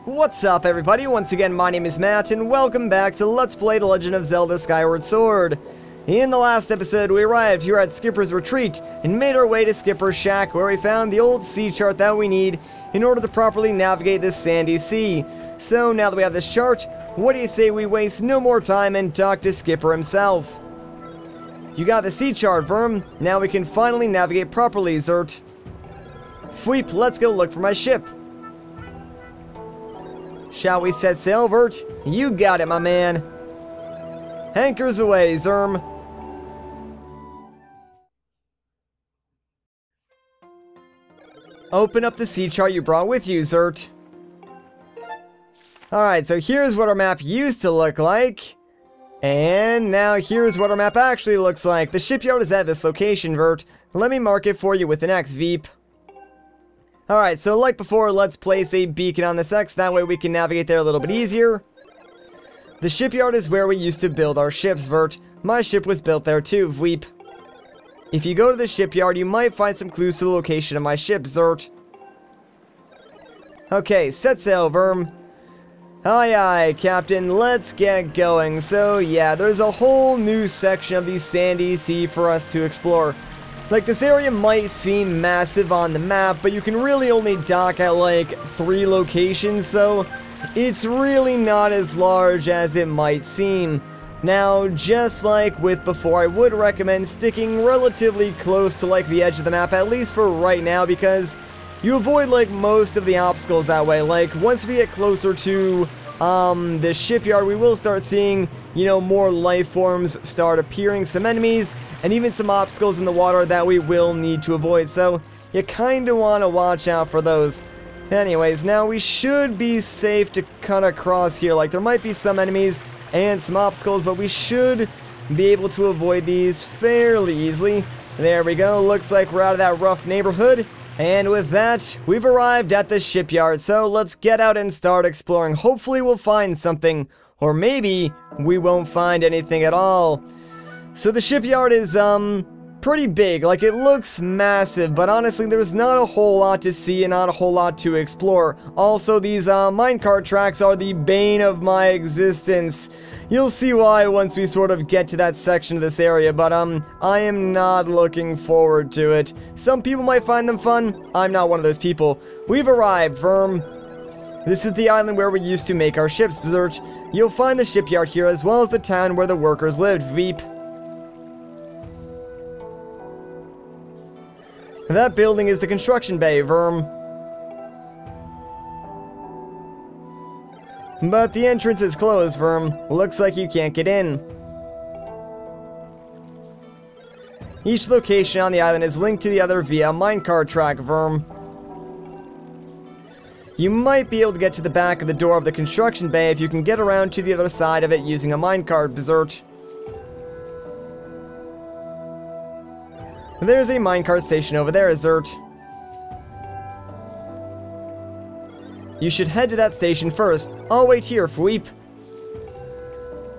What's up everybody, once again my name is Matt and welcome back to Let's Play The Legend of Zelda Skyward Sword. In the last episode we arrived here at Skipper's Retreat and made our way to Skipper's Shack where we found the old sea chart that we need in order to properly navigate this sandy sea. So now that we have this chart, what do you say we waste no more time and talk to Skipper himself? You got the sea chart, Verm. Now we can finally navigate properly, Zert. Fweep, let's go look for my ship. Shall we set sail, Vert? You got it, my man. Anchors away, Zerm. Open up the sea chart you brought with you, Zert. Alright, so here's what our map used to look like. And now here's what our map actually looks like. The shipyard is at this location, Vert. Let me mark it for you with an X, Veep. Alright, so like before, let's place a beacon on this X, that way we can navigate there a little bit easier. The shipyard is where we used to build our ships, Vert. My ship was built there too, Vweep. If you go to the shipyard, you might find some clues to the location of my ship, Zert. Okay, set sail, Verm. Aye aye, Captain, let's get going. So yeah, there's a whole new section of the sandy sea for us to explore. Like, this area might seem massive on the map, but you can really only dock at like 3 locations, so it's really not as large as it might seem. Now, just like with before, I would recommend sticking relatively close to like the edge of the map, at least for right now, because you avoid like most of the obstacles that way. Like, once we get closer to the shipyard, we will start seeing, you know, more life forms start appearing, some enemies, and even some obstacles in the water that we will need to avoid, so you kind of want to watch out for those. Anyways, now we should be safe to cut across here. Like, there might be some enemies and some obstacles, but we should be able to avoid these fairly easily. There we go, looks like we're out of that rough neighborhood. And with that, we've arrived at the shipyard, so let's get out and start exploring. Hopefully we'll find something, or maybe we won't find anything at all. So the shipyard is, pretty big. Like, it looks massive, but honestly, there's not a whole lot to see and not a whole lot to explore. Also, these, minecart tracks are the bane of my existence. You'll see why once we sort of get to that section of this area, but, I am not looking forward to it. Some people might find them fun. I'm not one of those people. We've arrived, Verm. This is the island where we used to make our ships, Berserch. You'll find the shipyard here as well as the town where the workers lived, Veep. That building is the construction bay, Verm. But the entrance is closed, Verm. Looks like you can't get in. Each location on the island is linked to the other via a minecart track, Verm. You might be able to get to the back of the door of the construction bay if you can get around to the other side of it using a minecart, Berserch. There's a minecart station over there, Zert. You should head to that station first. I'll wait here, Fweep.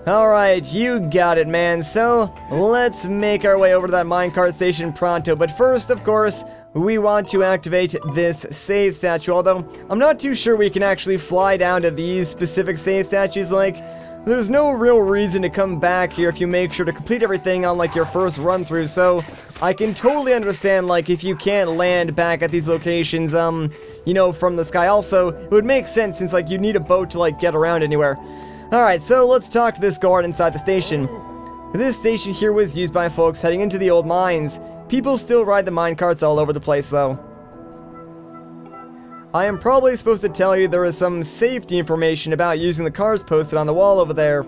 Alright, you got it, man. So, let's make our way over to that minecart station pronto. But first, of course, we want to activate this save statue. Although, I'm not too sure we can actually fly down to these specific save statues. Like, there's no real reason to come back here if you make sure to complete everything on, like, your first run-through. So, I can totally understand, like, if you can't land back at these locations, you know, from the sky. Also, it would make sense since, like, you need a boat to, like, get around anywhere. Alright, so let's talk to this guard inside the station. This station here was used by folks heading into the old mines. People still ride the minecarts all over the place, though. I am probably supposed to tell you there is some safety information about using the cars posted on the wall over there.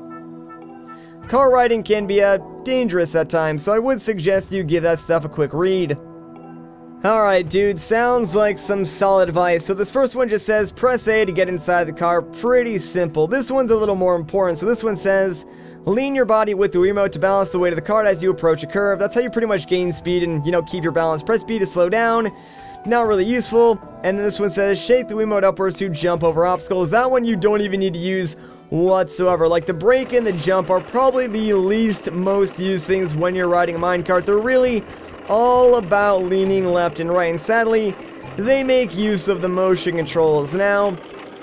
Car riding can be dangerous at times, so I would suggest you give that stuff a quick read. Alright, dude, sounds like some solid advice. So this first one just says, press A to get inside the car. Pretty simple. This one's a little more important. So this one says, lean your body with the remote to balance the weight of the cart as you approach a curve. That's how you pretty much gain speed and, you know, keep your balance. Press B to slow down. Not really useful. And then this one says, shake the Wiimote upwards to jump over obstacles. That one you don't even need to use whatsoever. Like, the brake and the jump are probably the least most used things when you're riding a minecart. They're really all about leaning left and right. And sadly, they make use of the motion controls. Now,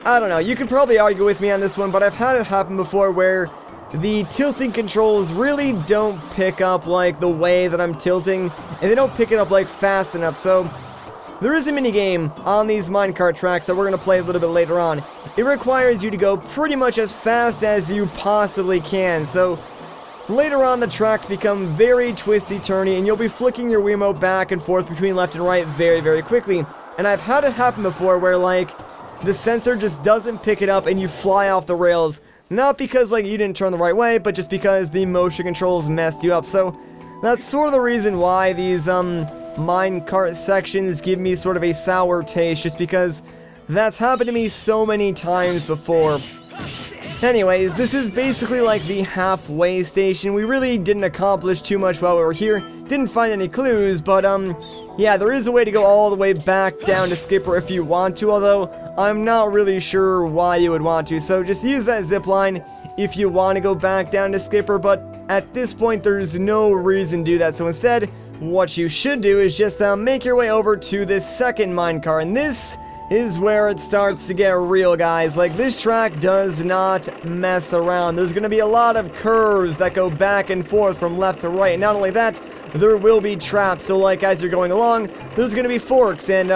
I don't know, you can probably argue with me on this one, but I've had it happen before where the tilting controls really don't pick up, like, the way that I'm tilting, and they don't pick it up, like, fast enough. So there is a minigame on these minecart tracks that we're going to play a little bit later on. It requires you to go pretty much as fast as you possibly can. So later on, the tracks become very twisty-turny, and you'll be flicking your Wiimote back and forth between left and right very, very quickly. And I've had it happen before where, like, the sensor just doesn't pick it up and you fly off the rails. Not because, like, you didn't turn the right way, but just because the motion controls messed you up. So that's sort of the reason why these, minecart sections give me sort of a sour taste, just because that's happened to me so many times before. Anyways, this is basically like the halfway station. We really didn't accomplish too much while we were here. Didn't find any clues, but, yeah, there is a way to go all the way back down to Skipper if you want to, although I'm not really sure why you would want to. So just use that zip line if you want to go back down to Skipper, but at this point there's no reason to do that. So instead, what you should do is just make your way over to this second minecart, and this is where it starts to get real, guys. Like, this track does not mess around. There's going to be a lot of curves that go back and forth from left to right. And not only that, there will be traps. So, like, as you're going along, there's going to be forks. And,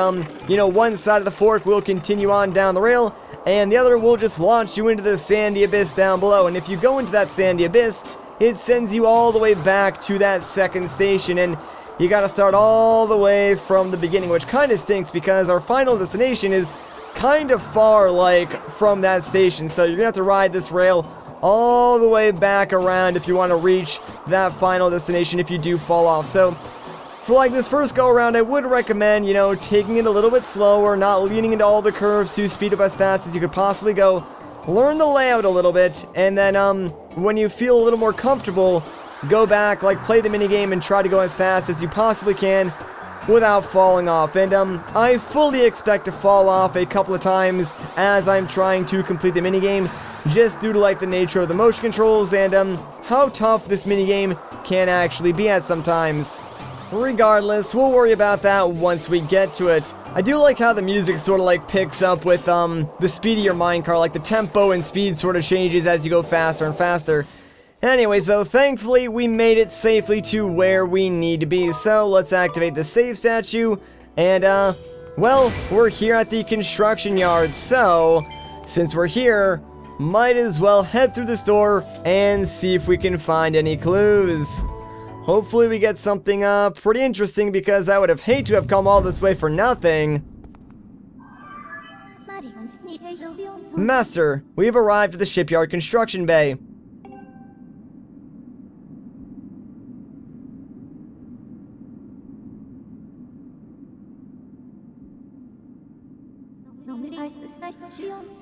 you know, one side of the fork will continue on down the rail, and the other will just launch you into the sandy abyss down below. And if you go into that sandy abyss, it sends you all the way back to that second station. And you gotta start all the way from the beginning, which kind of stinks because our final destination is kind of far, like, from that station. So you're gonna have to ride this rail all the way back around if you want to reach that final destination if you do fall off. So for, like, this first go around, I would recommend, you know, taking it a little bit slower, not leaning into all the curves to speed up as fast as you could possibly go. Learn the layout a little bit, and then when you feel a little more comfortable, go back, like, play the minigame and try to go as fast as you possibly can without falling off. And I fully expect to fall off a couple of times as I'm trying to complete the minigame, just due to, like, the nature of the motion controls and how tough this minigame can actually be at sometimes. Regardless, we'll worry about that once we get to it. I do like how the music sort of, like, picks up with the speed of your minecart. Like, the tempo and speed sort of changes as you go faster and faster. Anyways, though, thankfully, we made it safely to where we need to be. So, let's activate the save statue. And, well, we're here at the construction yard. So, since we're here, might as well head through this door and see if we can find any clues. Hopefully, we get something, pretty interesting, because I would have hated to have come all this way for nothing. Master, we have arrived at the Shipyard construction bay.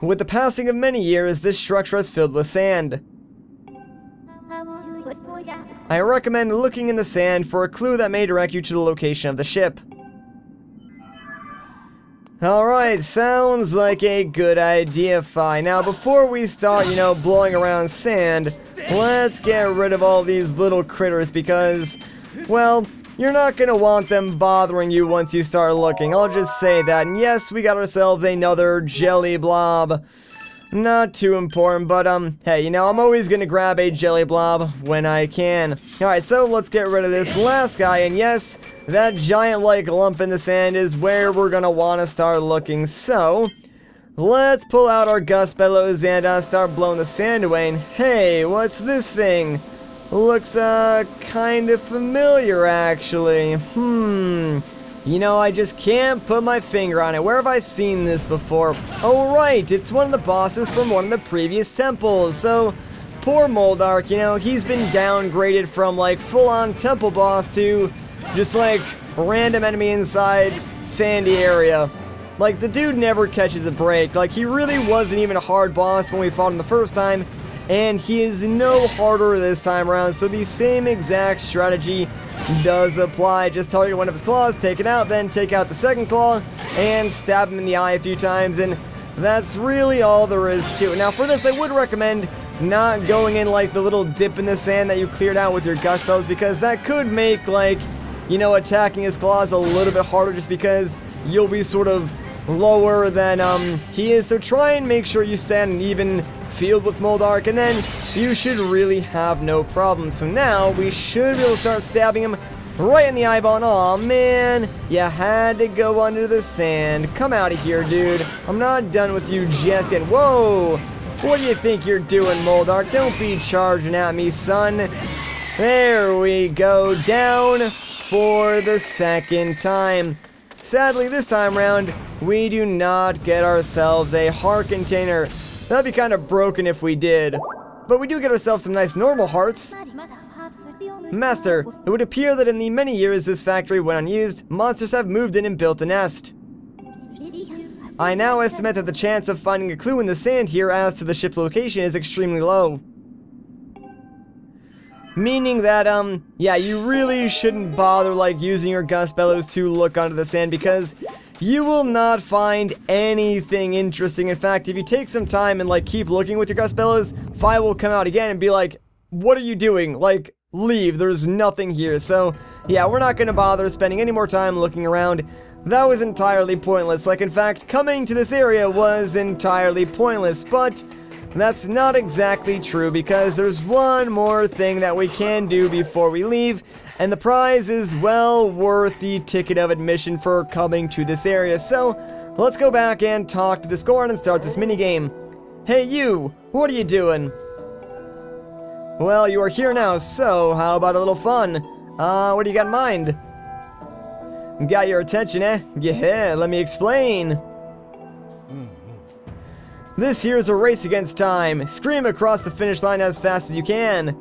With the passing of many years, this structure is filled with sand. I recommend looking in the sand for a clue that may direct you to the location of the ship. Alright, sounds like a good idea, Fi. Now, before we start, you know, blowing around sand, let's get rid of all these little critters because, well, you're not going to want them bothering you once you start looking. I'll just say that. And yes, we got ourselves another jelly blob. Not too important, but, hey, you know, I'm always going to grab a jelly blob when I can. Alright, so let's get rid of this last guy. And yes, that giant, like, lump in the sand is where we're going to want to start looking. So, let's pull out our gust bellows and start blowing the sand away. And hey, what's this thing? Looks, kind of familiar, actually. You know, I just can't put my finger on it. Where have I seen this before? Oh, right, it's one of the bosses from one of the previous temples. So, poor Moldark, you know, he's been downgraded from, like, full-on temple boss to just, like, random enemy inside sandy area. Like, the dude never catches a break. Like, he really wasn't even a hard boss when we fought him the first time. And he is no harder this time around, so the same exact strategy does apply. Just target one of his claws, take it out, then take out the second claw, and stab him in the eye a few times, and that's really all there is to it. Now for this, I would recommend not going in like the little dip in the sand that you cleared out with your gust bellows, because that could make, like, you know, attacking his claws a little bit harder, just because you'll be sort of lower than he is, so try and make sure you stand an even field with Moldark, and then you should really have no problem. So now we should be able to start stabbing him right in the eyeball. And aw, man, you had to go under the sand. Come out of here, dude. I'm not done with you just yet. Whoa! What do you think you're doing, Moldark? Don't be charging at me, son. There we go. Down for the second time. Sadly, this time round, we do not get ourselves a heart container. That'd be kind of broken if we did. But we do get ourselves some nice normal hearts. Master, it would appear that in the many years this factory went unused, monsters have moved in and built a nest. I now estimate that the chance of finding a clue in the sand here as to the ship's location is extremely low. Meaning that, yeah, you really shouldn't bother, like, using your gust bellows to look onto the sand, because you will not find anything interesting. In fact, if you take some time and, like, keep looking with your gust bellows, Fi will come out again and be like, what are you doing? Like, leave, there's nothing here. So, yeah, we're not gonna bother spending any more time looking around. That was entirely pointless. Like, in fact, coming to this area was entirely pointless, but that's not exactly true, because there's one more thing that we can do before we leave, and the prize is well worth the ticket of admission for coming to this area. So, let's go back and talk to this Goron and start this minigame. Hey you, what are you doing? Well, you are here now, so how about a little fun? What do you got in mind? Got your attention, eh? Yeah, let me explain. This here is a race against time. Scream across the finish line as fast as you can.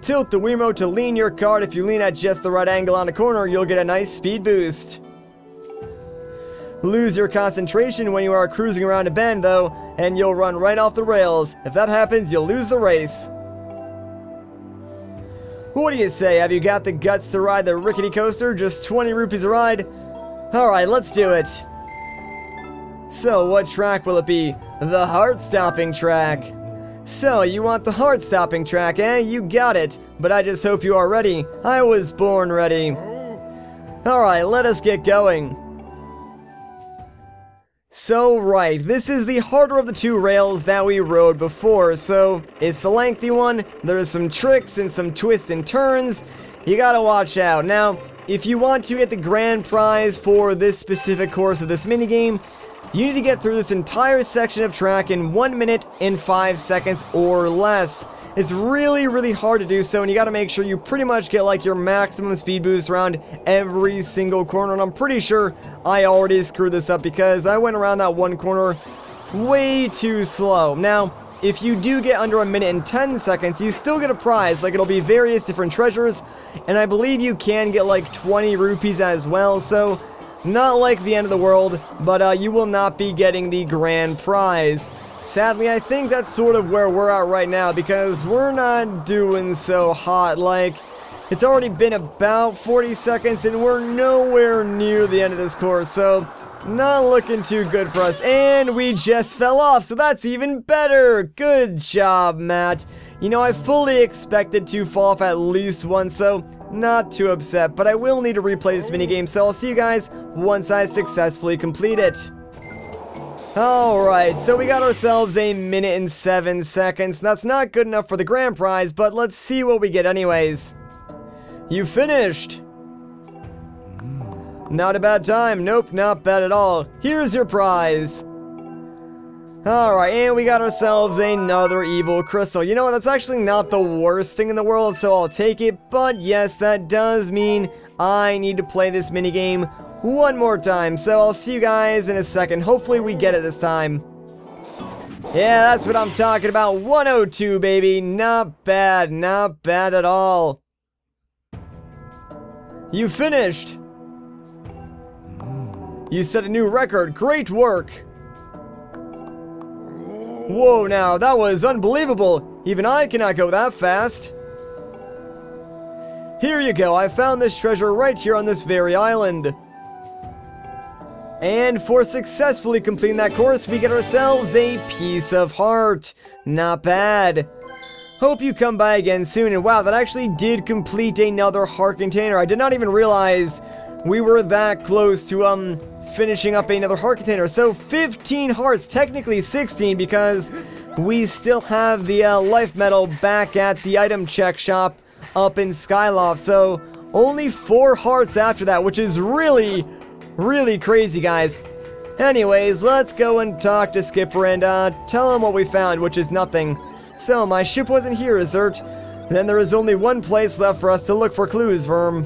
Tilt the Wii Remote to lean your cart. If you lean at just the right angle on the corner, you'll get a nice speed boost. Lose your concentration when you are cruising around a bend, though, and you'll run right off the rails. If that happens, you'll lose the race. What do you say? Have you got the guts to ride the Rickety Coaster? Just 20 rupees a ride? Alright, let's do it. So, what track will it be? The heart-stopping track. So, you want the heart-stopping track, eh? You got it. But I just hope you are ready. I was born ready. Alright, let us get going. So, right, this is the harder of the two rails that we rode before, so it's the lengthy one. There's some tricks and some twists and turns. You gotta watch out. Now, if you want to get the grand prize for this specific course of this minigame, you need to get through this entire section of track in 1 minute and 5 seconds or less. It's really, really hard to do so, and you gotta make sure you pretty much get like your maximum speed boost around every single corner, and I'm pretty sure I already screwed this up because I went around that one corner way too slow. Now, if you do get under 1 minute and 10 seconds, you still get a prize. Like, it'll be various different treasures, and I believe you can get like 20 rupees as well, so not like the end of the world, but you will not be getting the grand prize. Sadly, I think that's sort of where we're at right now, because we're not doing so hot. Like, it's already been about 40 seconds, and we're nowhere near the end of this course, so not looking too good for us. And we just fell off, so that's even better. Good job, Matt. You know, I fully expected to fall off at least once, so not too upset, but I will need to replay this minigame, so I'll see you guys once I successfully complete it. Alright, so we got ourselves 1 minute and 7 seconds. That's not good enough for the grand prize, but let's see what we get anyways. You finished! Not a bad time. Nope, not bad at all. Here's your prize. Alright, and we got ourselves another evil crystal. You know what, that's actually not the worst thing in the world, so I'll take it. But yes, that does mean I need to play this minigame one more time, so I'll see you guys in a second. Hopefully we get it this time. Yeah, that's what I'm talking about. 102, baby. Not bad at all. You finished. You set a new record. Great work. Whoa, now, that was unbelievable. Even I cannot go that fast. Here you go. I found this treasure right here on this very island. And for successfully completing that course, we get ourselves a piece of heart. Not bad. Hope you come by again soon. And wow, that actually did complete another heart container. I did not even realize we were that close to, finishing up another heart container. So 15 hearts, technically 16 because we still have the life metal back at the item check shop up in Skyloft. So only 4 hearts after that, which is really, really crazy, guys. Anyways, let's go and talk to Skipper and tell him what we found, which is nothing. So, my ship wasn't here, Zert. Then there is only one place left for us to look for clues, Verm.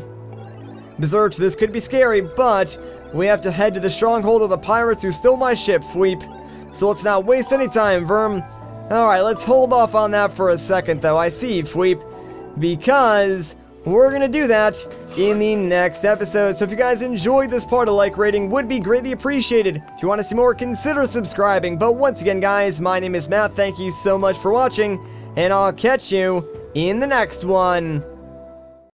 Zert, this could be scary, but we have to head to the stronghold of the pirates who stole my ship, Fweep. So let's not waste any time, Verm. Alright, let's hold off on that for a second, though. I see, Fweep. Because we're going to do that in the next episode. So if you guys enjoyed this part, a like rating would be greatly appreciated. If you want to see more, consider subscribing. But once again, guys, my name is Matt. Thank you so much for watching, and I'll catch you in the next one.